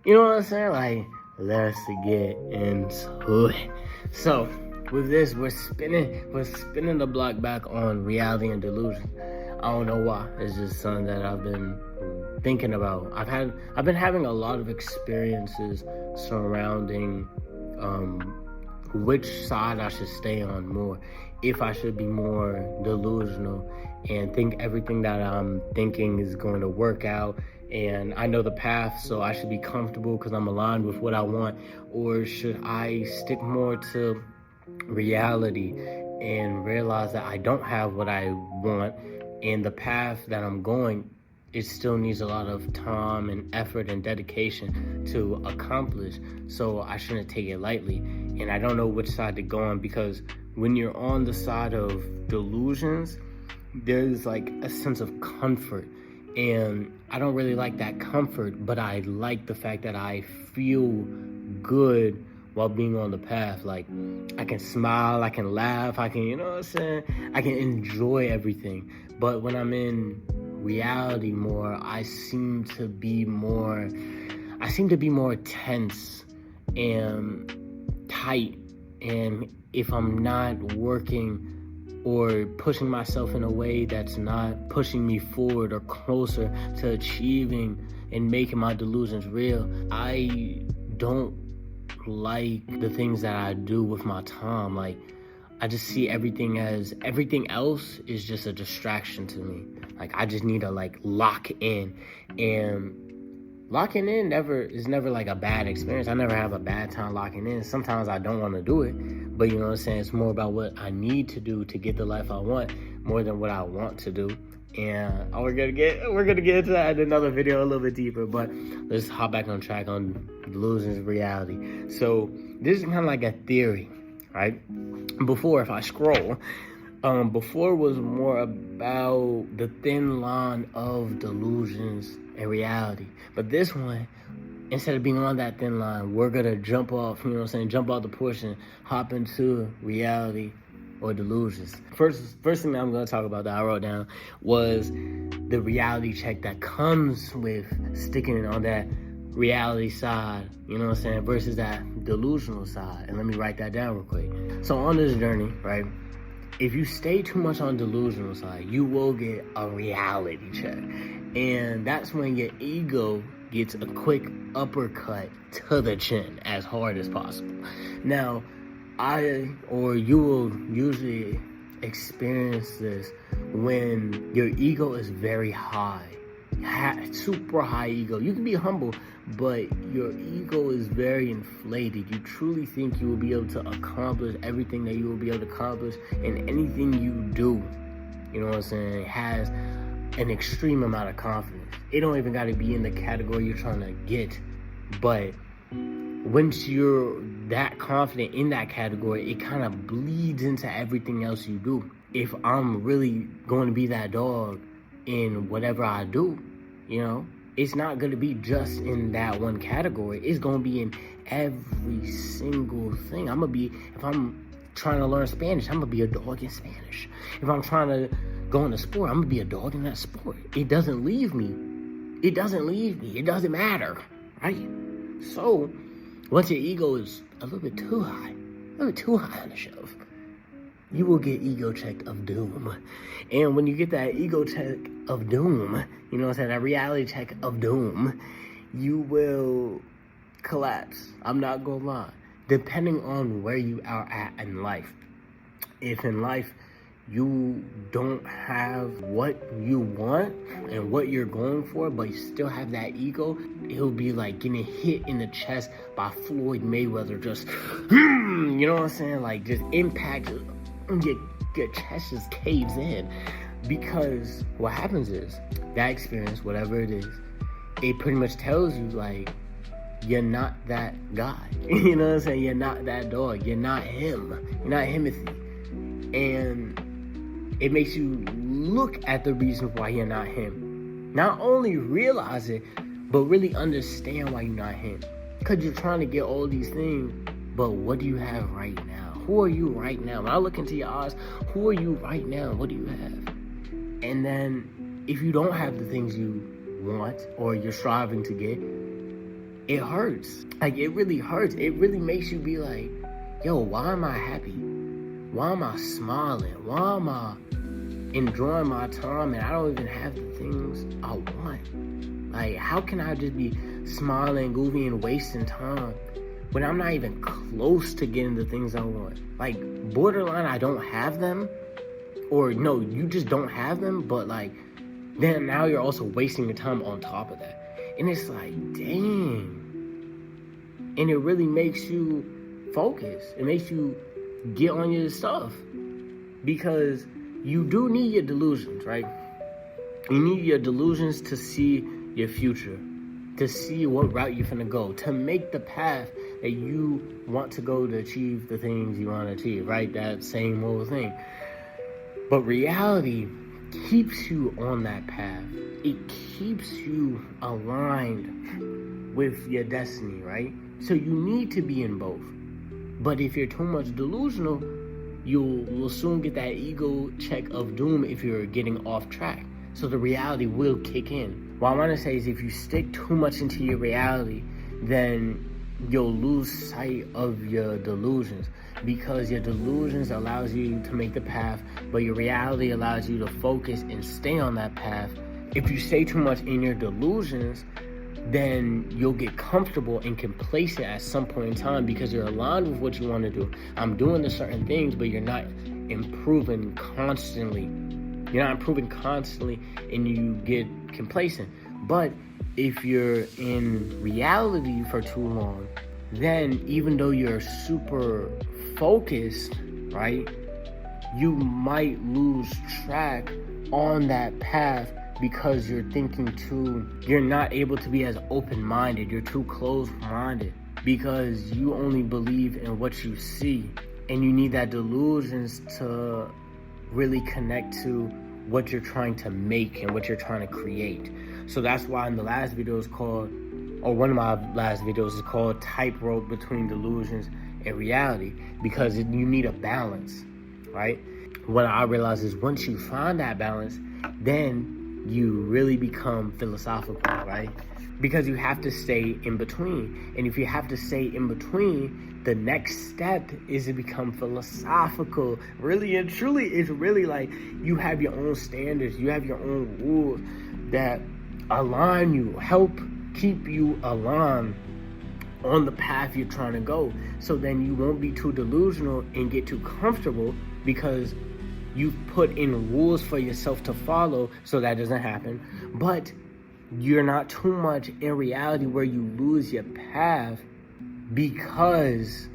You know what I'm saying? Like, let's get into it. So, with this, we're spinning the block back on reality and delusion. I don't know why. It's just something that I've been thinking about. I've been having a lot of experiences surrounding which side I should stay on more. If I should be more delusional and think everything that I'm thinking is going to work out, and I know the path, so I should be comfortable because I'm aligned with what I want, or should I stick more to reality and realize that I don't have what I want, and the path that I'm going, it still needs a lot of time and effort and dedication to accomplish, so I shouldn't take it lightly. And I don't know which side to go on, because when you're on the side of delusions, there's like a sense of comfort, and I don't really like that comfort, but I like the fact that I feel good while being on the path. Like, I can smile, I can laugh, I can, you know what I'm saying? I can enjoy everything. But when I'm in reality more, I seem to be more tense and tight. And if I'm not working or pushing myself in a way that's not pushing me forward or closer to achieving and making my delusions real, I don't like the things that I do with my time. Like, I just see everything else is just a distraction to me. Like, I just need to like lock in, and locking in is never like a bad experience. I never have a bad time locking in. Sometimes I don't want to do it, but you know what I'm saying? It's more about what I need to do to get the life I want more than what I want to do. And we're gonna get into that in another video a little bit deeper, but let's hop back on track on delusions reality. So this is kind of like a theory, right? Before, if I scroll, before was more about the thin line of delusions and reality. But this one, instead of being on that thin line, we're gonna jump off, you know what I'm saying, jump off the portion, hop into reality or delusions. First thing that I'm gonna talk about that I wrote down was the reality check that comes with sticking on that reality side, you know what I'm saying, versus that delusional side. And let me write that down real quick. So on this journey, right, if you stay too much on delusional side, you will get a reality check. And that's when your ego gets a quick uppercut to the chin as hard as possible. Now, you will usually experience this when your ego is very high, super high ego. You can be humble, but your ego is very inflated. You truly think you will be able to accomplish everything that you will be able to accomplish, and anything you do, you know what I'm saying, it has an extreme amount of confidence. It don't even got to be in the category you're trying to get, but once you're that confident in that category, it kind of bleeds into everything else you do. If I'm really going to be that dog in whatever I do, you know, it's not going to be just in that one category. It's going to be in every single thing. If I'm trying to learn Spanish, I'm going to be a dog in Spanish. If I'm trying to go into sport, I'm going to be a dog in that sport. It doesn't leave me. It doesn't matter, right? So once your ego is a little bit too high on the shelf, you will get ego checked of doom. And when you get that ego check of doom, you know what I'm saying, that reality check of doom, you will collapse. I'm not gonna lie. Depending on where you are at in life. If in life you don't have what you want and what you're going for, but you still have that ego, it'll be like getting hit in the chest by Floyd Mayweather, just, you know what I'm saying, like just impact, your chest just caves in. Because what happens is, that experience, whatever it is, it pretty much tells you, like, you're not that guy. You know what I'm saying? You're not that dog. You're not him. You're not Himothy. And it makes you look at the reasons why you're not him. Not only realize it, but really understand why you're not him. Because you're trying to get all these things, but what do you have right now? Who are you right now? When I look into your eyes, who are you right now? What do you have? And then if you don't have the things you want or you're striving to get, it hurts. Like, it really hurts. It really makes you be like, yo, why am I happy? Why am I smiling? Why am I enjoying my time and I don't even have the things I want? Like, how can I just be smiling, goofy, and wasting time when I'm not even close to getting the things I want? Like, borderline, I don't have them. Or no, you just don't have them, but like, then now you're also wasting your time on top of that. And it's like, dang. And it really makes you focus. It makes you get on your stuff. Because you do need your delusions, right? You need your delusions to see your future, to see what route you're finna go, to make the path that you want to go to achieve the things you want to achieve, right? That same old thing. But reality keeps you on that path. It keeps you aligned with your destiny, right? So you need to be in both. But if you're too much delusional, you will soon get that ego check of doom if you're getting off track. So the reality will kick in. What I want to say is, if you stick too much into your reality, then you'll lose sight of your delusions, because your delusions allows you to make the path, but your reality allows you to focus and stay on that path. If you stay too much in your delusions, then you'll get comfortable and complacent at some point in time, because you're aligned with what you want to do. I'm doing the certain things, but you're not improving constantly. You're not improving constantly, and you get complacent. But if you're in reality for too long, then even though you're super focused, right, you might lose track on that path, because you're you're not able to be as open-minded. You're too closed-minded, because you only believe in what you see, and you need that delusions to really connect to what you're trying to make and what you're trying to create. So that's why in the last video is called, or one of my last videos is called Tightrope Between Delusions and Reality, because you need a balance, right? What I realize is, once you find that balance, then you really become philosophical, right? Because you have to stay in between. And if you have to stay in between, the next step is to become philosophical. Really and truly, it's really like you have your own standards, you have your own rules that align you, help keep you aligned on the path you're trying to go. So then you won't be too delusional and get too comfortable, because you've put in rules for yourself to follow so that doesn't happen. But you're not too much in reality where you lose your path, because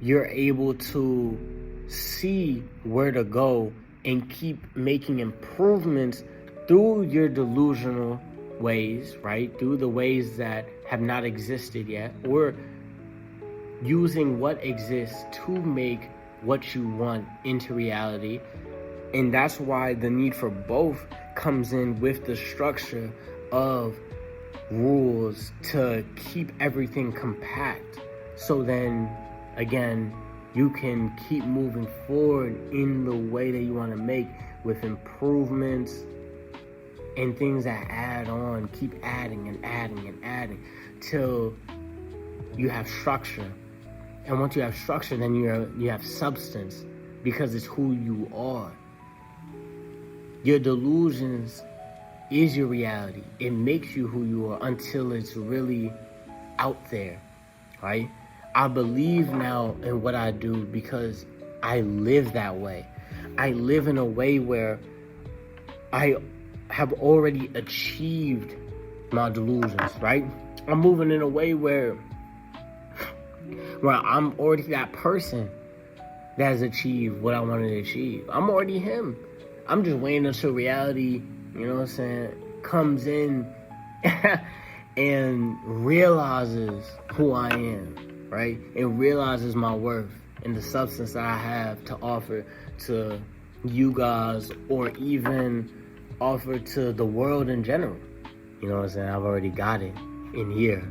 you're able to see where to go and keep making improvements through your delusional ways, right? Through the ways that have not existed yet, or using what exists to make what you want into reality. And that's why the need for both comes in with the structure of rules to keep everything compact. So then, again, you can keep moving forward in the way that you want to make, with improvements and things that add on, keep adding and adding and adding till you have structure. And once you have structure, then you have substance, because it's who you are. Your delusions is your reality. It makes you who you are until it's really out there, right? I believe now in what I do because I live that way. I live in a way where I have already achieved my delusions, right? I'm moving in a way where I'm already that person that has achieved what I wanted to achieve. I'm already him. I'm just waiting until reality, you know what I'm saying, comes in and realizes who I am, right? And realizes my worth and the substance that I have to offer to you guys, or even offer to the world in general. You know what I'm saying? I've already got it in here.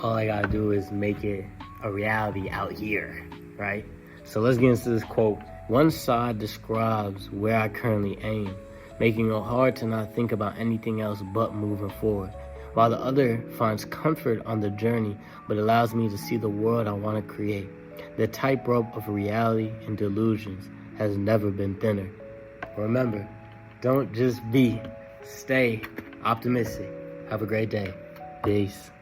All I gotta do is make it a reality out here, right? So let's get into this quote. One side describes where I currently aim, making it hard to not think about anything else but moving forward. while the other finds comfort on the journey but allows me to see the world I want to create. The tightrope of reality and delusions has never been thinner. Remember, don't just be, stay optimistic. Have a great day. Peace.